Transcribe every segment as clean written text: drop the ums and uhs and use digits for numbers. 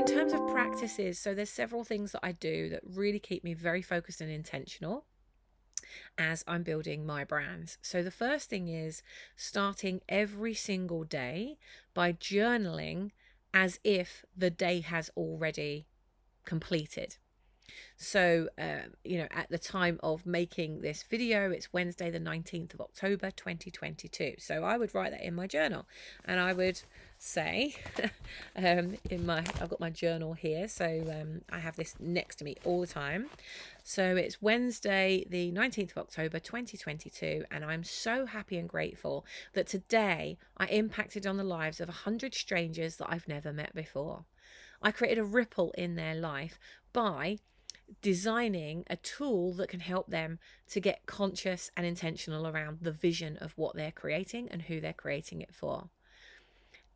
terms of practices, so there's several things that I do that really keep me very focused and intentional as I'm building my brands. So the first thing is starting every single day by journaling as if the day has already completed. So, at the time of making this video, it's Wednesday, the 19th of October, 2022. So I would write that in my journal, and I would say, I've got my journal here. So I have this next to me all the time. So it's Wednesday, the 19th of October, 2022. And I'm so happy and grateful that today I impacted on the lives of 100 strangers that I've never met before. I created a ripple in their life by designing a tool that can help them to get conscious and intentional around the vision of what they're creating and who they're creating it for.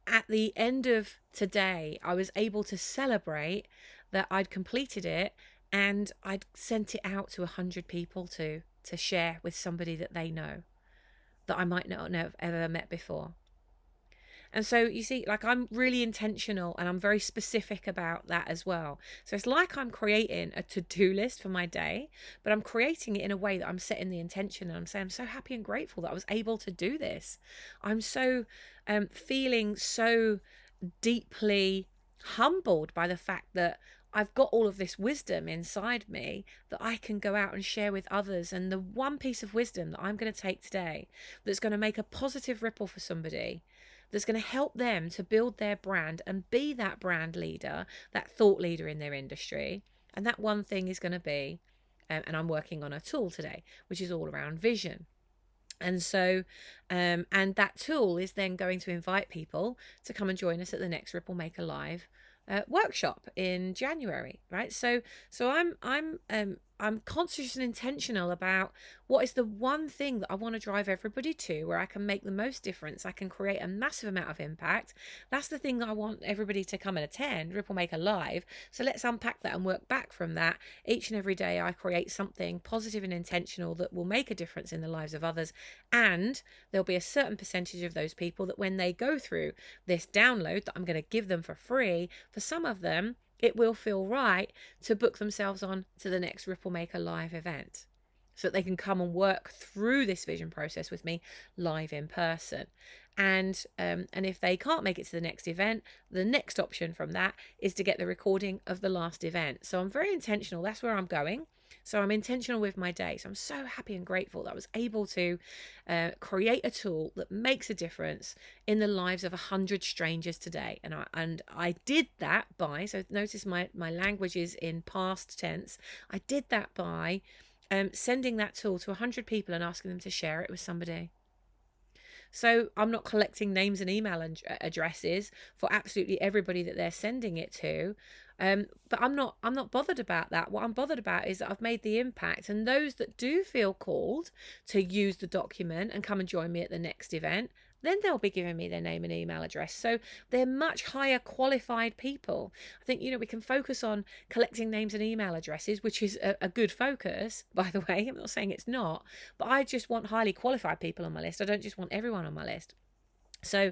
At the end of today, I was able to celebrate that I'd completed it, and I'd sent it out to 100 people to share with somebody that they know, that I might not have ever met before. And so you see, like, I'm really intentional and I'm very specific about that as well. So it's like I'm creating a to-do list for my day, but I'm creating it in a way that I'm setting the intention, and I'm saying I'm so happy and grateful that I was able to do this. I'm so feeling so deeply humbled by the fact that I've got all of this wisdom inside me that I can go out and share with others. And the one piece of wisdom that I'm going to take today that's going to make a positive ripple for somebody, that's going to help them to build their brand and be that brand leader, that thought leader in their industry. And that one thing is going to be, and I'm working on a tool today, which is all around vision. And so, and that tool is then going to invite people to come and join us at the next Ripple Maker Live workshop in January, right? So I'm conscious and intentional about what is the one thing that I want to drive everybody to, where I can make the most difference. I can create a massive amount of impact. That's the thing that I want everybody to come and attend, Ripple Maker Live. So let's unpack that and work back from that. Each and every day I create something positive and intentional that will make a difference in the lives of others. And there'll be a certain percentage of those people that when they go through this download that I'm going to give them for free, for some of them, it will feel right to book themselves on to the next Ripple Maker Live event so that they can come and work through this vision process with me live in person. And if they can't make it to the next event, the next option from that is to get the recording of the last event. So I'm very intentional. That's where I'm going. So I'm intentional with my day. So I'm so happy and grateful that I was able to create a tool that makes a difference in the lives of 100 strangers today. And I did that by, so notice my language is in past tense. I did that by sending that tool to 100 people and asking them to share it with somebody. So I'm not collecting names and email addresses for absolutely everybody that they're sending it to. But I'm not bothered about that. What I'm bothered about is that I've made the impact, and those that do feel called to use the document and come and join me at the next event, then they'll be giving me their name and email address. So they're much higher qualified people. I think, we can focus on collecting names and email addresses, which is a good focus, by the way. I'm not saying it's not, but I just want highly qualified people on my list. I don't just want everyone on my list. So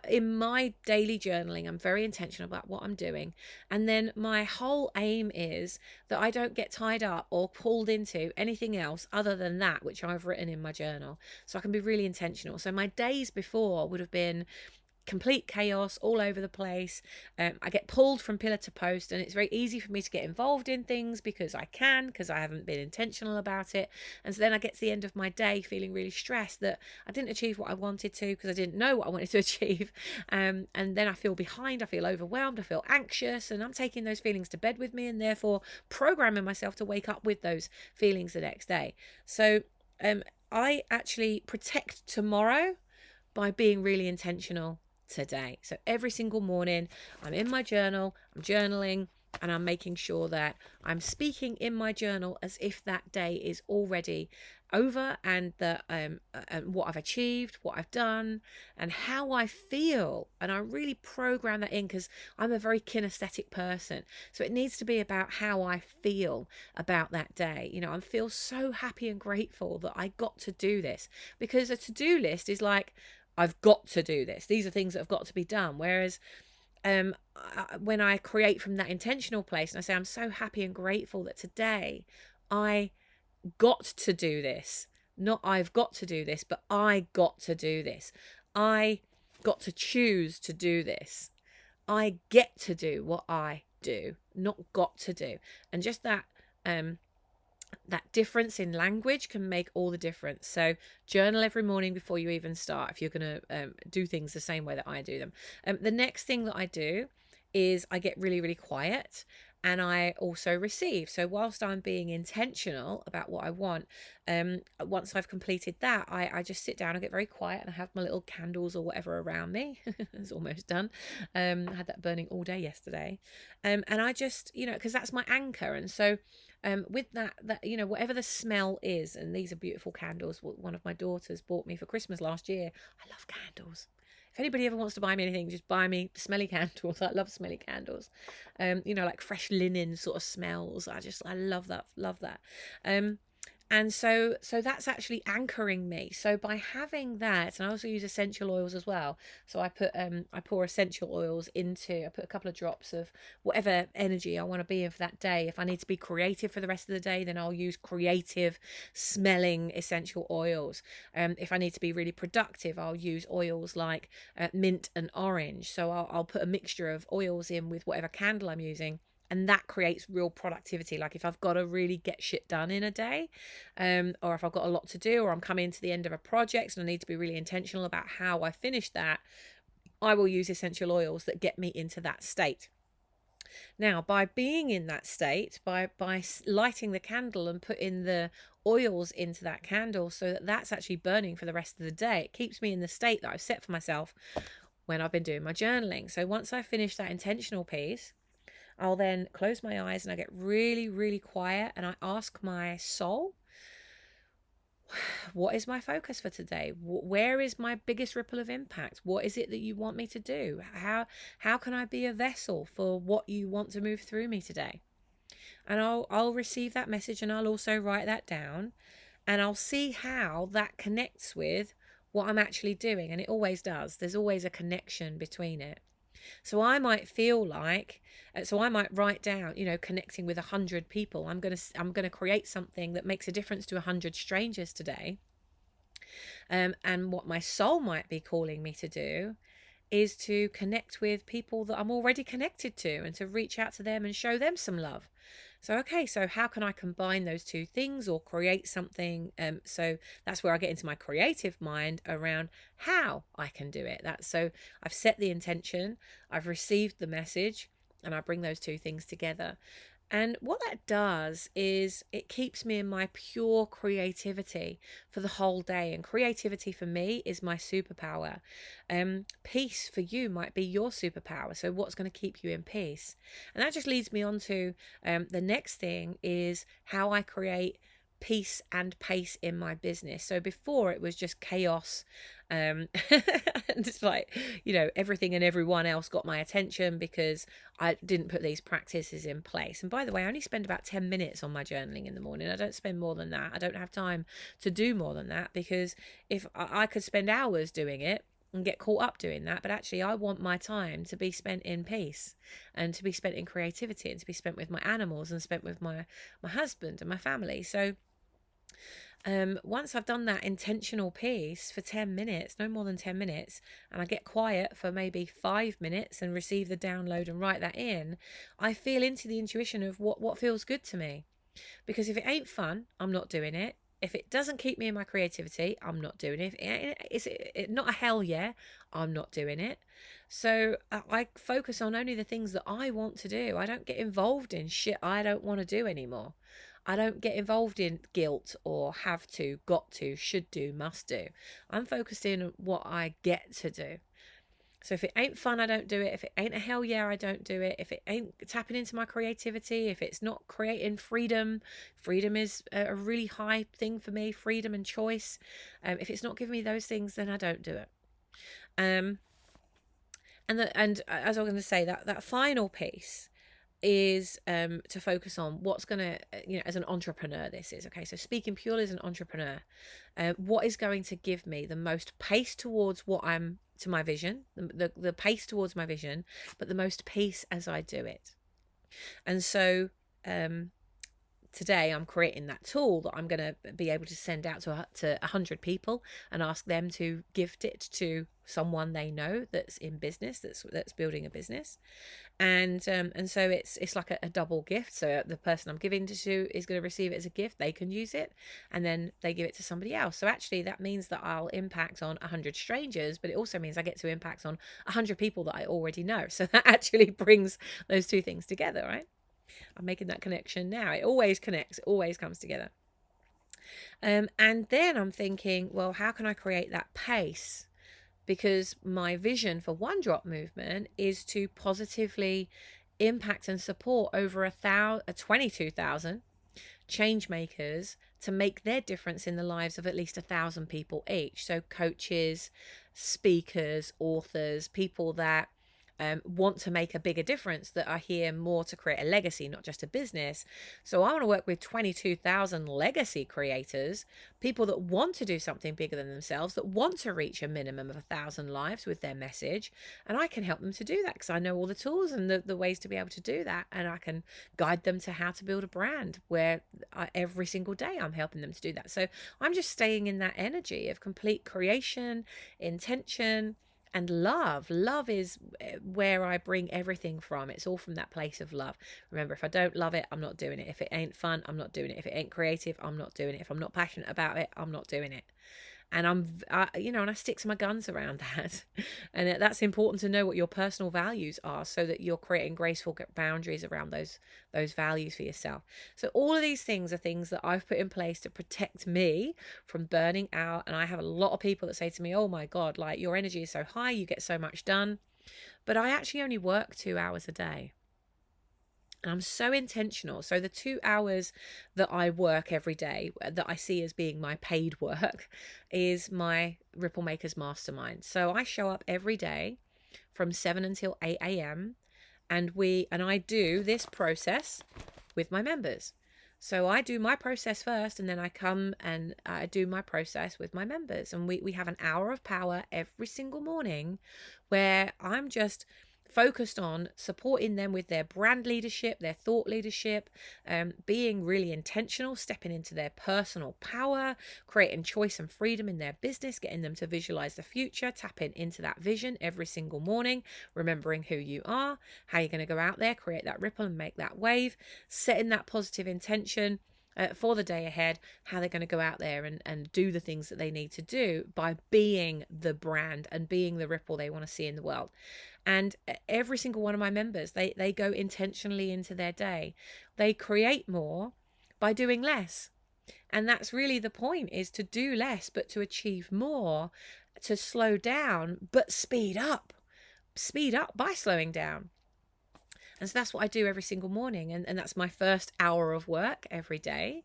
in my daily journaling, I'm very intentional about what I'm doing. And then my whole aim is that I don't get tied up or pulled into anything else other than that which I've written in my journal. So I can be really intentional. So my days before would have been complete chaos all over the place. I get pulled from pillar to post, and it's very easy for me to get involved in things because I haven't been intentional about it. And so then I get to the end of my day feeling really stressed that I didn't achieve what I wanted to because I didn't know what I wanted to achieve. And then I feel behind, I feel overwhelmed, I feel anxious, and I'm taking those feelings to bed with me, and therefore programming myself to wake up with those feelings the next day. So I actually protect tomorrow by being really intentional today. So every single morning I'm in my journal, I'm journaling, and I'm making sure that I'm speaking in my journal as if that day is already over, and that what I've achieved, what I've done, and how I feel. And I really program that in because I'm a very kinesthetic person. So it needs to be about how I feel about that day. I feel so happy and grateful that I got to do this, because a to-do list is like, I've got to do this. These are things that have got to be done. Whereas when I create from that intentional place and I say, I'm so happy and grateful that today I got to do this. Not I've got to do this, but I got to do this. I got to choose to do this. I get to do what I do, not got to do. And just that difference in language can make all the difference. So journal every morning before you even start, if you're going to do things the same way that I do them. The next thing that I do is I get really, really quiet, and I also receive. So whilst I'm being intentional about what I want, once I've completed that, I just sit down and get very quiet, and I have my little candles or whatever around me. It's almost done. I had that burning all day yesterday. And I just, because that's my anchor. And so with that, whatever the smell is, and these are beautiful candles. One of my daughters bought me for Christmas last year. I love candles. If anybody ever wants to buy me anything, just buy me smelly candles. I love smelly candles. Like fresh linen sort of smells. I love that. Love that. And so that's actually anchoring me. So by having that, and I also use essential oils as well. So I pour essential oils I put a couple of drops of whatever energy I want to be in for that day. If I need to be creative for the rest of the day, then I'll use creative smelling essential oils. If I need to be really productive, I'll use oils like mint and orange. So I'll put a mixture of oils in with whatever candle I'm using. And that creates real productivity. Like if I've got to really get shit done in a day, or if I've got a lot to do, or I'm coming to the end of a project and I need to be really intentional about how I finish that, I will use essential oils that get me into that state. Now, by being in that state, by lighting the candle and putting the oils into that candle so that that's actually burning for the rest of the day, it keeps me in the state that I've set for myself when I've been doing my journaling. So once I finish that intentional piece, I'll then close my eyes and I get really, really quiet, and I ask my soul, what is my focus for today? Where is my biggest ripple of impact? What is it that you want me to do? How can I be a vessel for what you want to move through me today? And I'll receive that message, and I'll also write that down, and I'll see how that connects with what I'm actually doing. And it always does. There's always a connection between it. So I might write down, connecting with 100 people. I'm gonna create something that makes a difference to 100 strangers today. And what my soul might be calling me to do is to connect with people that I'm already connected to, and to reach out to them and show them some love. So how can I combine those two things or create something? So that's where I get into my creative mind around how I can do it. So I've set the intention, I've received the message, and I bring those two things together. And what that does is it keeps me in my pure creativity for the whole day. And creativity for me is my superpower. Peace for you might be your superpower. So what's going to keep you in peace? And that just leads me on to the next thing is how I create peace and pace in my business. So before it was just chaos, and it's like, everything and everyone else got my attention because I didn't put these practices in place. And by the way, I only spend about 10 minutes on my journaling in the morning. I don't spend more than that. I don't have time to do more than that, because if I could spend hours doing it and get caught up doing that, but actually I want my time to be spent in peace, and to be spent in creativity, and to be spent with my animals, and spent with my husband and my family. So once I've done that intentional piece for 10 minutes, no more than 10 minutes, and I get quiet for maybe 5 minutes and receive the download and write that in, I feel into the intuition of what feels good to me. Because if it ain't fun, I'm not doing it. If it doesn't keep me in my creativity, I'm not doing it. If it's not a hell yeah, I'm not doing it. So I focus on only the things that I want to do. I don't get involved in shit I don't want to do anymore. I don't get involved in guilt or have to, got to, should do, must do. I'm focused in on what I get to do. So if it ain't fun, I don't do it. If it ain't a hell yeah, I don't do it. If it ain't tapping into my creativity, if it's not creating freedom is a really high thing for me, freedom and choice. If it's not giving me those things, then I don't do it. And as I was going to say, that final piece is to focus on what's going to, as an entrepreneur, this is okay. So speaking purely as an entrepreneur, what is going to give me the most pace towards what I'm to my vision, the pace towards my vision, but the most peace as I do it. And so today I'm creating that tool that I'm going to be able to send out to 100 people and ask them to gift it to someone they know that's in business, that's building a business. And so it's like a double gift. So the person I'm giving to is going to receive it as a gift. They can use it, and then they give it to somebody else. So actually that means that I'll impact on 100 strangers, but it also means I get to impact on 100 people that I already know. So that actually brings those two things together, right? I'm making that connection now. It always connects, it always comes together. And then I'm thinking, well, how can I create that pace? Because my vision for One Drop Movement is to positively impact and support over 22,000 change makers to make their difference in the lives of at least 1,000 people each. So coaches, speakers, authors, people that want to make a bigger difference, that are here more to create a legacy, not just a business. So I want to work with 22,000 legacy creators, people that want to do something bigger than themselves, that want to reach a minimum of 1,000 lives with their message. And I can help them to do that because I know all the tools and the ways to be able to do that. And I can guide them to how to build a brand where every single day I'm helping them to do that. So I'm just staying in that energy of complete creation, intention, and love. Love is where I bring everything from. It's all from that place of love. Remember, if I don't love it, I'm not doing it. If it ain't fun, I'm not doing it. If it ain't creative, I'm not doing it. If I'm not passionate about it, I'm not doing it. And and I stick to my guns around that. And that's important to know what your personal values are, so that you're creating graceful boundaries around those values for yourself. So all of these things are things that I've put in place to protect me from burning out. And I have a lot of people that say to me, oh my God, like, your energy is so high, you get so much done. But I actually only work 2 hours a day. And I'm so intentional. So the 2 hours that I work every day, that I see as being my paid work, is my Ripple Makers Mastermind. So I show up every day from 7 until 8 a.m. and I do this process with my members. So I do my process first, and then I come and I do my process with my members. And we have an hour of power every single morning where I'm just focused on supporting them with their brand leadership, their thought leadership, being really intentional, stepping into their personal power, creating choice and freedom in their business, getting them to visualize the future, tapping into that vision every single morning, remembering who you are, how you're going to go out there, create that ripple and make that wave, setting that positive intention for the day ahead, how they're going to go out there and do the things that they need to do by being the brand and being the ripple they want to see in the world. And every single one of my members, they go intentionally into their day. They create more by doing less. And that's really the point, is to do less, but to achieve more, to slow down, but speed up by slowing down. And so that's what I do every single morning. And that's my first hour of work every day.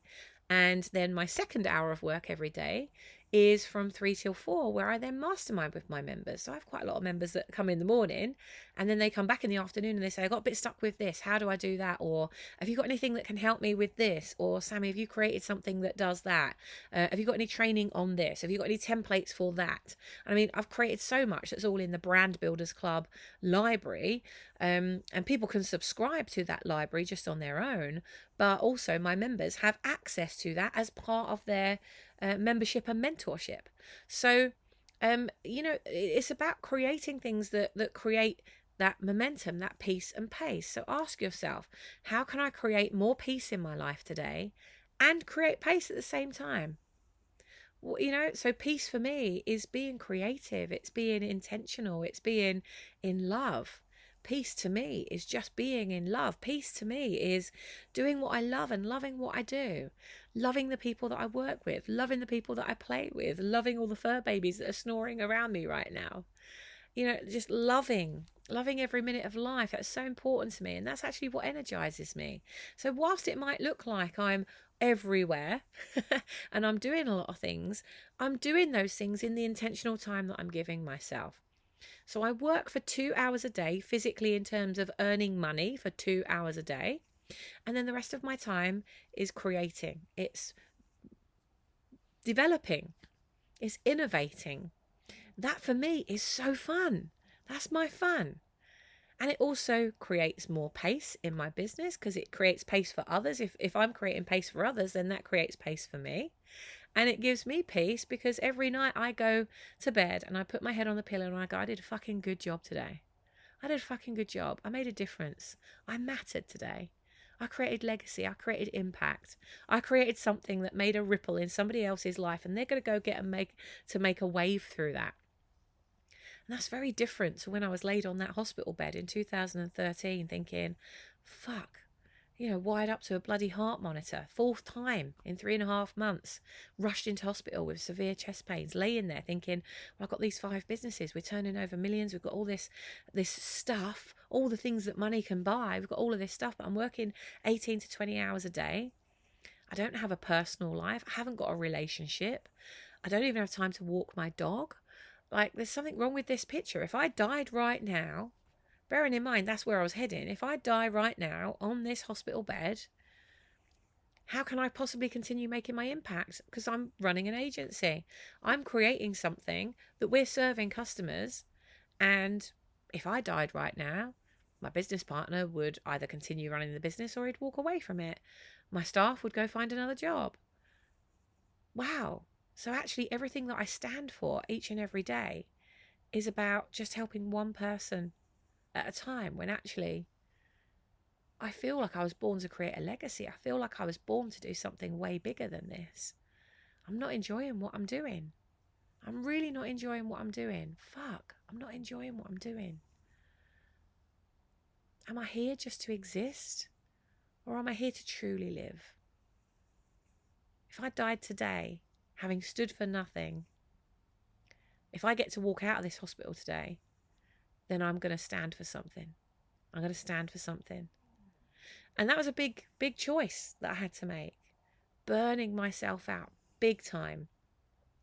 And then my second hour of work every day is from 3 till 4, where I then mastermind with my members. So I have quite a lot of members that come in the morning, and then they come back in the afternoon and they say, I got a bit stuck with this. How do I do that? Or have you got anything that can help me with this? Or Sammy, have you created something that does that? Have you got any training on this? Have you got any templates for that? I mean, I've created so much that's all in the Brand Builders Club library. And people can subscribe to that library just on their own, but also my members have access to that as part of their membership and mentorship. So it's about creating things that create that momentum, that peace and pace. So ask yourself, how can I create more peace in my life today and create pace at the same time? So peace for me is being creative, it's being intentional, it's being in love. Peace to me is just being in love. Peace to me is doing what I love and loving what I do. Loving the people that I work with, loving the people that I play with, loving all the fur babies that are snoring around me right now. Just loving every minute of life. That's so important to me. And that's actually what energizes me. So whilst it might look like I'm everywhere and I'm doing a lot of things, I'm doing those things in the intentional time that I'm giving myself. So I work for 2 hours a day physically, in terms of earning money for 2 hours a day. And then the rest of my time is creating. It's developing. It's innovating. That for me is so fun. That's my fun. And it also creates more pace in my business because it creates pace for others. If I'm creating pace for others, then that creates pace for me. And it gives me peace because every night I go to bed and I put my head on the pillow and I go, I did a fucking good job today. I did a fucking good job. I made a difference. I mattered today. I created legacy. I created impact. I created something that made a ripple in somebody else's life, and they're going to go get and make a wave through that. And that's very different to when I was laid on that hospital bed in 2013 thinking, fuck, wired up to a bloody heart monitor, 4th time in 3.5 months, rushed into hospital with severe chest pains, laying there thinking, well, I've got these 5 businesses, we're turning over millions, we've got all this stuff, all the things that money can buy, we've got all of this stuff, but I'm working 18 to 20 hours a day. I don't have a personal life. I haven't got a relationship. I don't even have time to walk my dog. Like, there's something wrong with this picture. If I died right now, bearing in mind that's where I was heading, if I die right now on this hospital bed, how can I possibly continue making my impact? Because I'm running an agency. I'm creating something that we're serving customers. And if I died right now, my business partner would either continue running the business or he'd walk away from it. My staff would go find another job. Wow. So actually everything that I stand for each and every day is about just helping one person at a time, when actually I feel like I was born to create a legacy. I feel like I was born to do something way bigger than this. I'm not enjoying what I'm doing. I'm really not enjoying what I'm doing. Fuck, I'm not enjoying what I'm doing. Am I here just to exist? Or am I here to truly live? If I died today, having stood for nothing, if I get to walk out of this hospital today, then I'm going to stand for something. I'm going to stand for something. And that was a big, big choice that I had to make. Burning myself out big time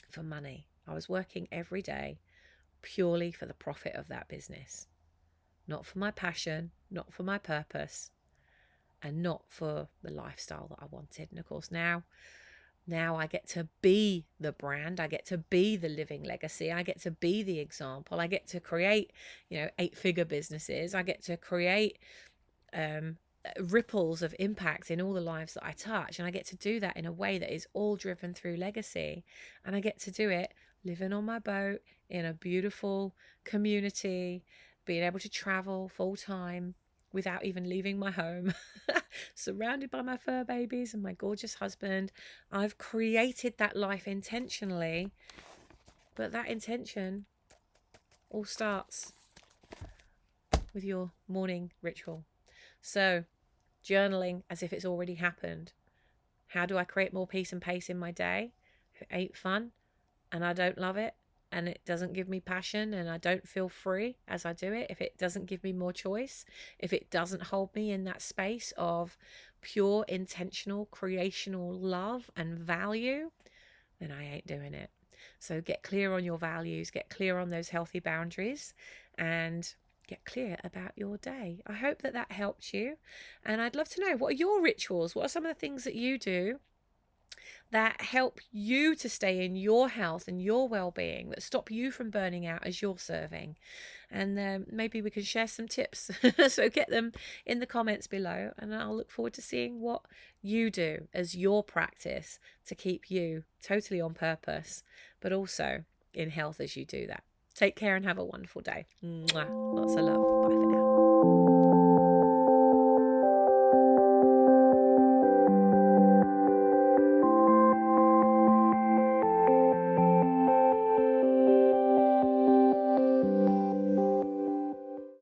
for money. I was working every day purely for the profit of that business. Not for my passion, not for my purpose, and not for the lifestyle that I wanted. And of course, now I get to be the brand. I get to be the living legacy. I get to be the example. I get to create, 8-figure businesses. I get to create ripples of impact in all the lives that I touch. And I get to do that in a way that is all driven through legacy. And I get to do it living on my boat in a beautiful community, being able to travel full time without even leaving my home, surrounded by my fur babies and my gorgeous husband. I've created that life intentionally, but that intention all starts with your morning ritual. So, journaling as if it's already happened. How do I create more peace and pace in my day? If it ain't fun and I don't love it, and it doesn't give me passion and I don't feel free as I do it, if it doesn't give me more choice, if it doesn't hold me in that space of pure, intentional, creational love and value, then I ain't doing it. So get clear on your values, get clear on those healthy boundaries, and get clear about your day. I hope that helped you. And I'd love to know, what are your rituals? What are some of the things that you do that help you to stay in your health and your well-being, that stop you from burning out as you're serving? And maybe we can share some tips. So get them in the comments below, and I'll look forward to seeing what you do as your practice to keep you totally on purpose, but also in health as you do that. Take care and have a wonderful day. Mwah. Lots of love.